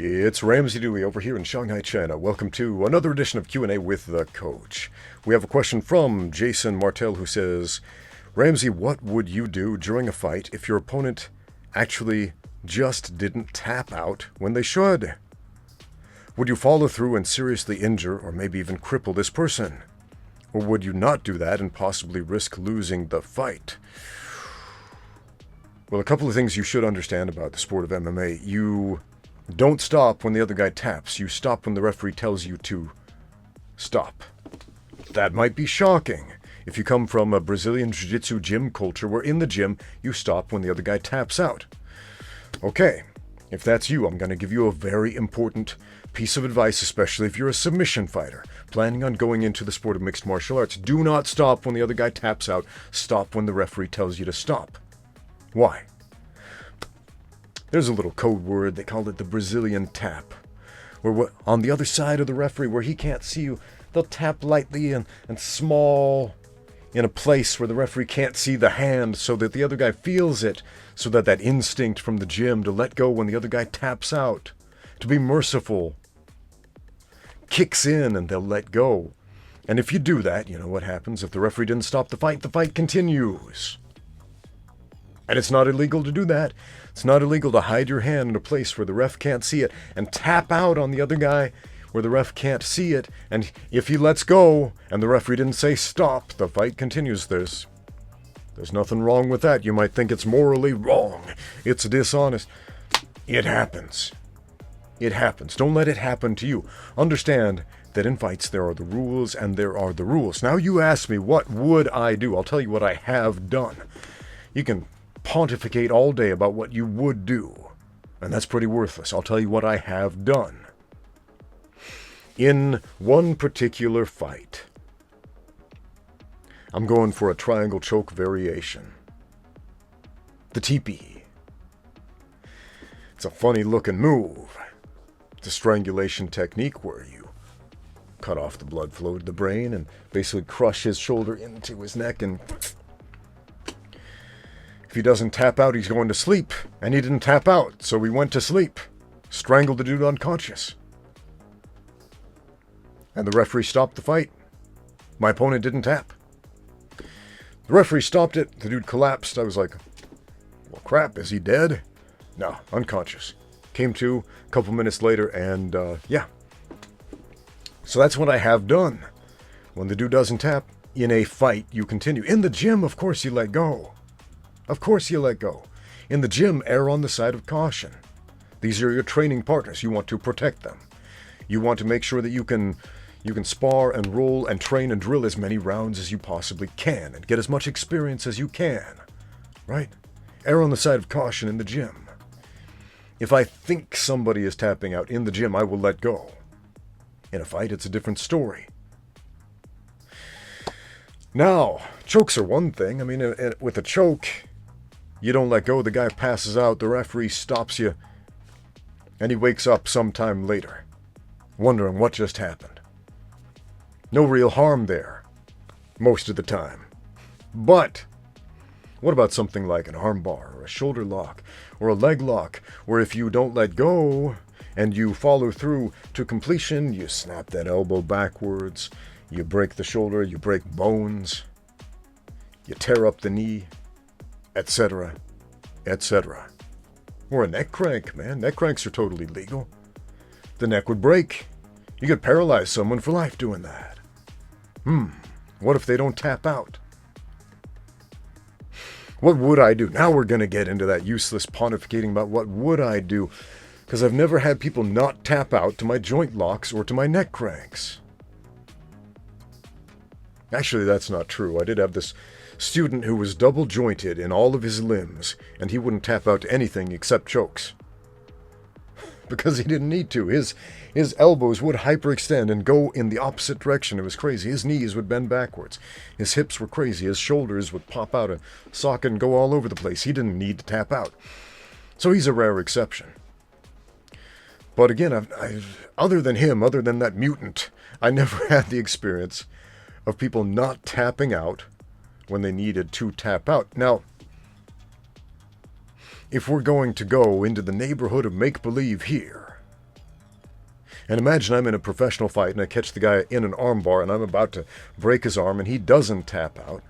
It's Ramsey Dewey over here in Shanghai, China. Welcome to another edition of Q&A with the Coach. We have a question from Jason Martel who says, Ramsey, what would you do during a fight if your opponent actually just didn't tap out when they should? Would you follow through and seriously injure or maybe even cripple this person? Or would you not do that and possibly risk losing the fight? Well, a couple of things you should understand about the sport of MMA. You don't stop when the other guy taps. You stop when the referee tells you to stop. That might be shocking if you come from a Brazilian jiu-jitsu gym culture where in the gym you stop when the other guy taps out. Okay, if that's you, I'm going to give you a very important piece of advice, especially if you're a submission fighter planning on going into the sport of mixed martial arts. Do not stop when the other guy taps out. Stop when the referee tells you to stop. Why? There's a little code word, they call it the Brazilian tap, where on the other side of the referee where he can't see you, they'll tap lightly and small in a place where the referee can't see the hand so that the other guy feels it, so that that instinct from the gym to let go when the other guy taps out, to be merciful, kicks in and they'll let go. And if you do that, you know what happens. If the referee didn't stop the fight continues. And it's not illegal to do that. It's not illegal to hide your hand in a place where the ref can't see it and tap out on the other guy where the ref can't see it. And if he lets go and the referee didn't say stop, the fight continues. There's nothing wrong with that. You might think it's morally wrong. It's dishonest. It happens. It happens. Don't let it happen to you. Understand that in fights there are the rules and there are the rules. Now you ask me, what would I do? I'll tell you what I have done. You can pontificate all day about what you would do, and that's pretty worthless. I'll tell you what I have done. In one particular fight, I'm going for a triangle choke variation. The teepee. It's a funny looking move. It's a strangulation technique where you cut off the blood flow to the brain and basically crush his shoulder into his neck, and if he doesn't tap out, he's going to sleep. And he didn't tap out, so he went to sleep. Strangled the dude unconscious. And the referee stopped the fight. My opponent didn't tap. The referee stopped it. The dude collapsed. I was like, well, crap, is he dead? No, unconscious. Came to a couple minutes later, and yeah. So that's what I have done. When the dude doesn't tap, in a fight, you continue. In the gym, of course, you let go. Of course you let go. In the gym, err on the side of caution. These are your training partners. You want to protect them. You want to make sure that you can spar and roll and train and drill as many rounds as you possibly can and get as much experience as you can. Right? Err on the side of caution in the gym. If I think somebody is tapping out in the gym, I will let go. In a fight, it's a different story. Now, chokes are one thing. I mean, with a choke, you don't let go, the guy passes out, the referee stops you, and he wakes up sometime later, wondering what just happened. No real harm there, most of the time. But what about something like an arm bar, or a shoulder lock, or a leg lock, where if you don't let go, and you follow through to completion, you snap that elbow backwards, you break the shoulder, you break bones, you tear up the knee, etc., etc. Or a neck crank, man. Neck cranks are totally legal. The neck would break. You could paralyze someone for life doing that. What if they don't tap out? What would I do? Now we're going to get into that useless pontificating about what would I do, because I've never had people not tap out to my joint locks or to my neck cranks. Actually, that's not true. I did have this student who was double jointed in all of his limbs, and he wouldn't tap out to anything except chokes. Because he didn't need to. His elbows would hyperextend and go in the opposite direction. It was crazy. His knees would bend backwards. His hips were crazy. His shoulders would pop out a socket and go all over the place. He didn't need to tap out. So he's a rare exception. But again, other than him, other than that mutant, I never had the experience of people not tapping out when they needed to tap out. Now, if we're going to go into the neighborhood of make-believe here, And imagine I'm in a professional fight and I catch the guy in an armbar and I'm about to break his arm and he doesn't tap out.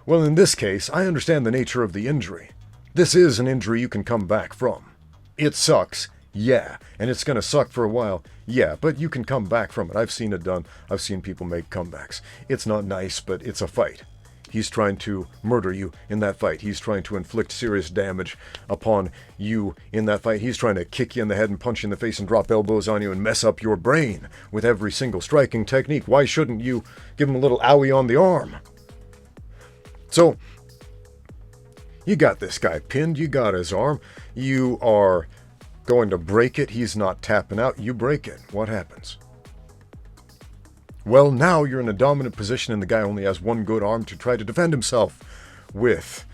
Well, in this case, I understand the nature of the injury. This is an injury you can come back from. It sucks, yeah, and it's going to suck for a while, yeah, but you can come back from it. I've seen it done. I've seen people make comebacks. It's not nice, but it's a fight. He's trying to murder you in that fight. He's trying to inflict serious damage upon you in that fight. He's trying to kick you in the head and punch you in the face and drop elbows on you and mess up your brain with every single striking technique. Why shouldn't you give him a little owie on the arm? So, you got this guy pinned. You got his arm. You are going to break it. He's not tapping out. You break it. What happens? Well, now you're in a dominant position and the guy only has one good arm to try to defend himself with.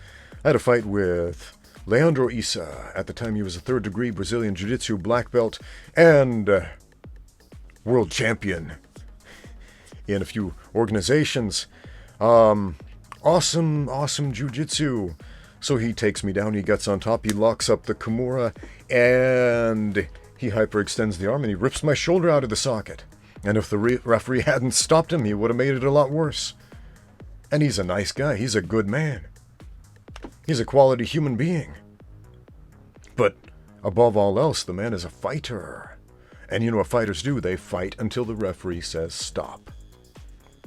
I had a fight with Leandro Issa. At the time, he was a third-degree Brazilian jiu-jitsu black belt and world champion in a few organizations. Awesome jiu-jitsu. So he takes me down, he gets on top, he locks up the Kimura, and he hyperextends the arm and he rips my shoulder out of the socket. And if the referee hadn't stopped him, he would have made it a lot worse. And he's a nice guy. He's a good man. He's a quality human being. But above all else, the man is a fighter. And you know what fighters do? They fight until the referee says stop.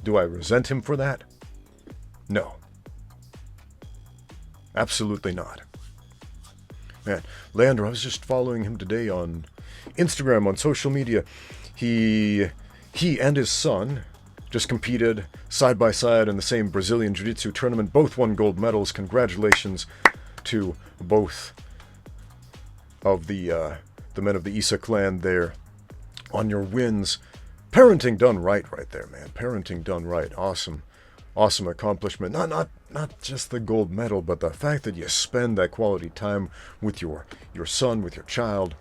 Do I resent him for that? No. Absolutely not. Man, Leandro, I was just following him today on Instagram, on social media. He and his son just competed side by side in the same Brazilian Jiu-Jitsu tournament. Both won gold medals. Congratulations to both of the men of the Issa clan there on your wins. Parenting done right there, man. Parenting done right. Awesome accomplishment. Not just the gold medal, but the fact that you spend that quality time with your son, with your child,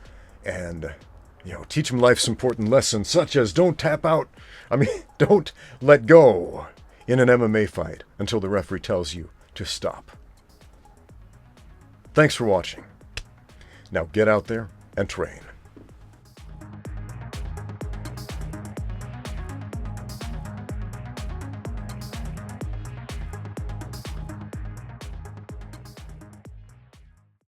and teach them life's important lessons, such as don't tap out. Don't let go in an MMA fight until the referee tells you to stop. Thanks for watching. Now get out there and train.